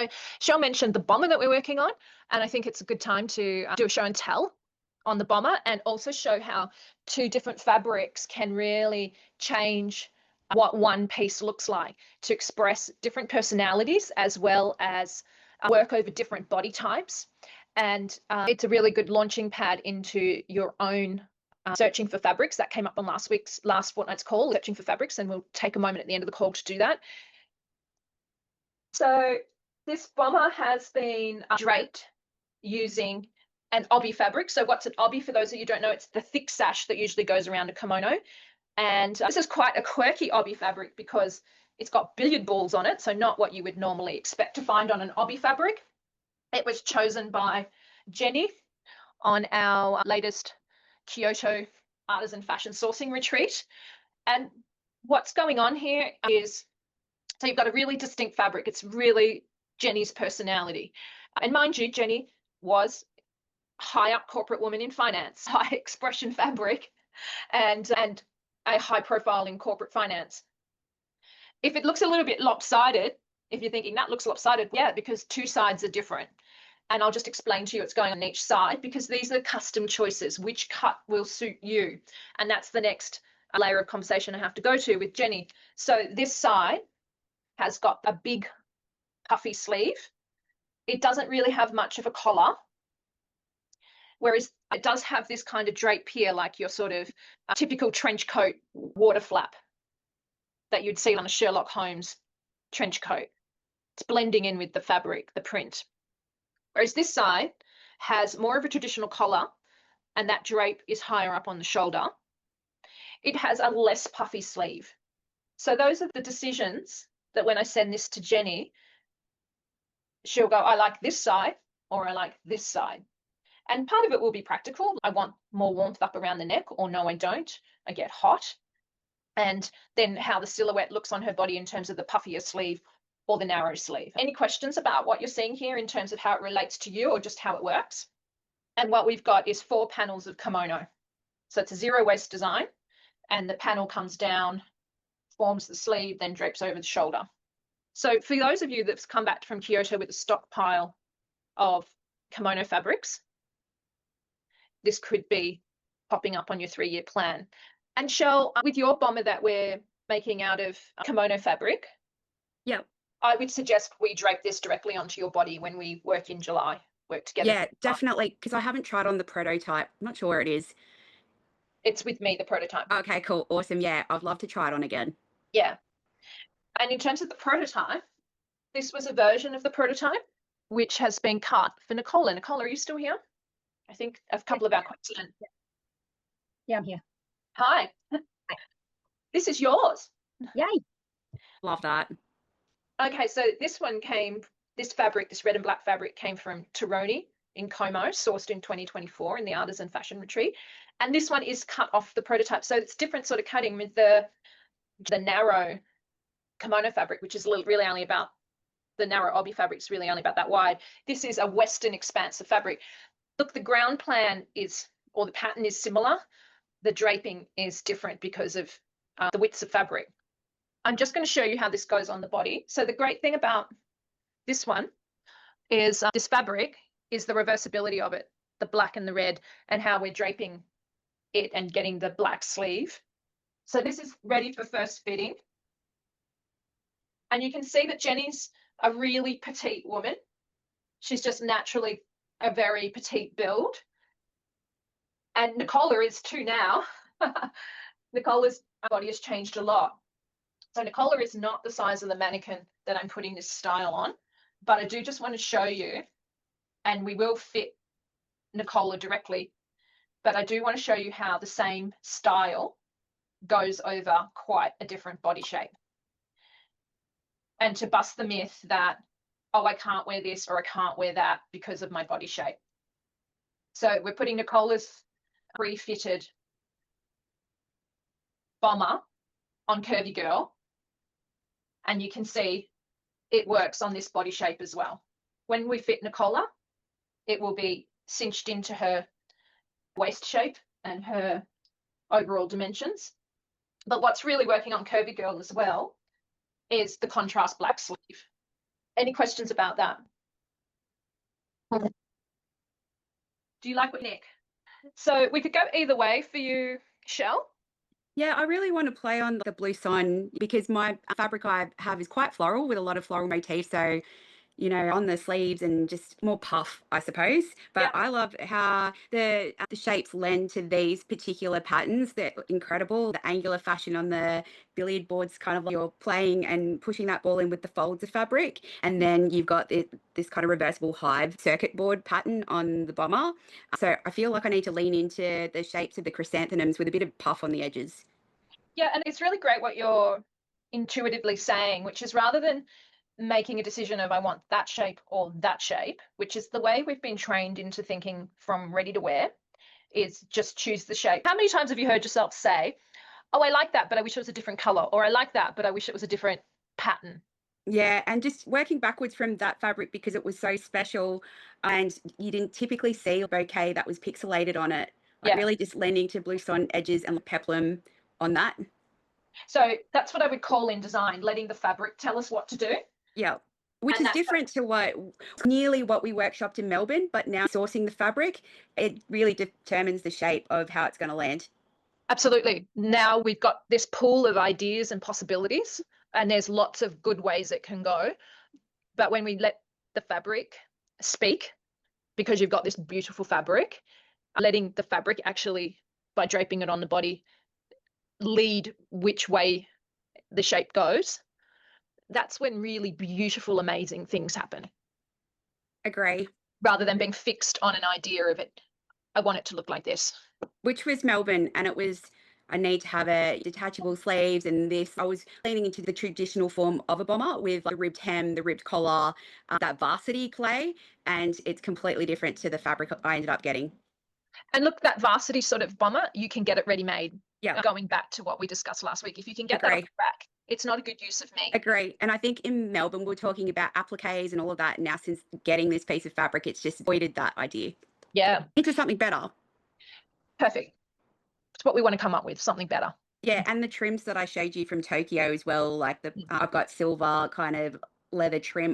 So Shell mentioned the bomber that we're working on, and I think it's a good time to do a show and tell on the bomber and also show how two different fabrics can really change what one piece looks like to express different personalities as well as work over different body types. And it's a really good launching pad into your own searching for fabrics. That came up on last fortnight's call, searching for fabrics, and we'll take a moment at the end of the call to do that. So this bomber has been draped using an obi fabric. So what's an obi, for those of you who don't know, it's the thick sash that usually goes around a kimono. And this is quite a quirky obi fabric because it's got billiard balls on it, so not what you would normally expect to find on an obi fabric. It was chosen by Jenny on our latest Kyoto Artisan Fashion Sourcing Retreat. And what's going on here is, so you've got a really distinct fabric. It's really Jenny's personality. And mind you, Jenny was high up corporate woman in finance, high expression fabric, and a high profile in corporate finance. If it looks a little bit lopsided, if you're thinking that looks lopsided, yeah, because two sides are different. And I'll just explain to you what's going on each side, because these are custom choices. Which cut will suit you? And that's the next layer of conversation I have to go to with Jenny. So this side has got a big puffy sleeve. It doesn't really have much of a collar, whereas it does have this kind of drape here, like your sort of typical trench coat water flap that you'd see on a Sherlock Holmes trench coat. It's blending in with the fabric, the print. Whereas this side has more of a traditional collar, and that drape is higher up on the shoulder. It has a less puffy sleeve. So those are the decisions that when I send this to Jenny, she'll go, I like this side, or I like this side. And part of it will be practical. I want more warmth up around the neck, or no, I don't. I get hot. And then how the silhouette looks on her body in terms of the puffier sleeve or the narrow sleeve. Any questions about what you're seeing here in terms of how it relates to you or just how it works? And what we've got is 4 panels of kimono. So it's a zero waist design, and the panel comes down, forms the sleeve, then drapes over the shoulder. So for those of you that's come back from Kyoto with a stockpile of kimono fabrics, this could be popping up on your 3-year plan. And Shell, with your bomber that we're making out of kimono fabric, yeah, I would suggest we drape this directly onto your body when we work in July, work together. Yeah, definitely, because I haven't tried on the prototype. I'm not sure where it is. It's with me, the prototype. Okay, cool. Awesome. Yeah, I'd love to try it on again. Yeah. And in terms of the prototype, this was a version of the prototype which has been cut for Nicola. Nicola, are you still here? I think a couple of our questions. Yeah, I'm here. Hi. This is yours. Yay. Love that. Okay, so this fabric, this red and black fabric came from Taroni in Como, sourced in 2024 in the Artisan Fashion Retreat. And this one is cut off the prototype. So it's different sort of cutting with the narrow kimono fabric, which is really only about, the narrow obi fabric is really only about that wide. This is a Western expansive fabric. Look, the ground plan is, or the pattern is similar. The draping is different because of the widths of fabric. I'm just going to show you how this goes on the body. So the great thing about this one is this fabric is the reversibility of it, the black and the red, and how we're draping it and getting the black sleeve. So this is ready for first fitting. And you can see that Jenny's a really petite woman. She's just naturally a very petite build. And Nicola is too now. Nicola's body has changed a lot. So Nicola is not the size of the mannequin that I'm putting this style on, but I do just want to show you, and we will fit Nicola directly, but I do want to show you how the same style goes over quite a different body shape. And to bust the myth that, oh, I can't wear this or I can't wear that because of my body shape. So we're putting Nicola's pre-fitted bomber on Curvy Girl, and you can see it works on this body shape as well. When we fit Nicola, it will be cinched into her waist shape and her overall dimensions. But what's really working on Curvy Girl as well is the contrast black sleeve. Any questions about that? Do you like what, Nick? So we could go either way for you, Shell. Yeah, I really want to play on the blue sign because my fabric I have is quite floral with a lot of floral motifs. So, you know, on the sleeves and just more puff, I suppose. But Yeah. I love how the shapes lend to these particular patterns. They're incredible. The angular fashion on the billiard boards, kind of like you're playing and pushing that ball in with the folds of fabric. And then you've got this kind of reversible hive circuit board pattern on the bomber. So I feel like I need to lean into the shapes of the chrysanthemums with a bit of puff on the edges. Yeah, and it's really great what you're intuitively saying, which is rather than making a decision of I want that shape or that shape, which is the way we've been trained into thinking from ready to wear, is just choose the shape. How many times have you heard yourself say, oh, I like that, but I wish it was a different color, or I like that, but I wish it was a different pattern? Yeah, and just working backwards from that fabric because it was so special and you didn't typically see a bouquet that was pixelated on it. Like Yeah. really just lending to blue stone edges and peplum on that. So that's what I would call in design, letting the fabric tell us what to do. Yeah. Which And is different to nearly what we workshopped in Melbourne, but now sourcing the fabric, it really determines the shape of how it's going to land. Absolutely. Now we've got this pool of ideas and possibilities, and there's lots of good ways it can go. But when we let the fabric speak, because you've got this beautiful fabric, letting the fabric actually, by draping it on the body, lead which way the shape goes, that's when really beautiful, amazing things happen. Agree. Rather than being fixed on an idea of it, I want it to look like this. Which was Melbourne, and it was I need to have a detachable sleeves and this. I was leaning into the traditional form of a bomber with like the ribbed hem, the ribbed collar, that varsity clay, and it's completely different to the fabric I ended up getting. And look, that varsity sort of bomber, you can get it ready-made. Yeah. Going back to what we discussed last week, if you can get that Agree. off the rack, it's not a good use of me. Agree. And I think in Melbourne, we're talking about appliques and all of that. Now, since getting this piece of fabric, it's just avoided that idea. Yeah. Into something better. Perfect. It's what we want to come up with, something better. Yeah, and the trims that I showed you from Tokyo as well, like I've got silver kind of leather trim.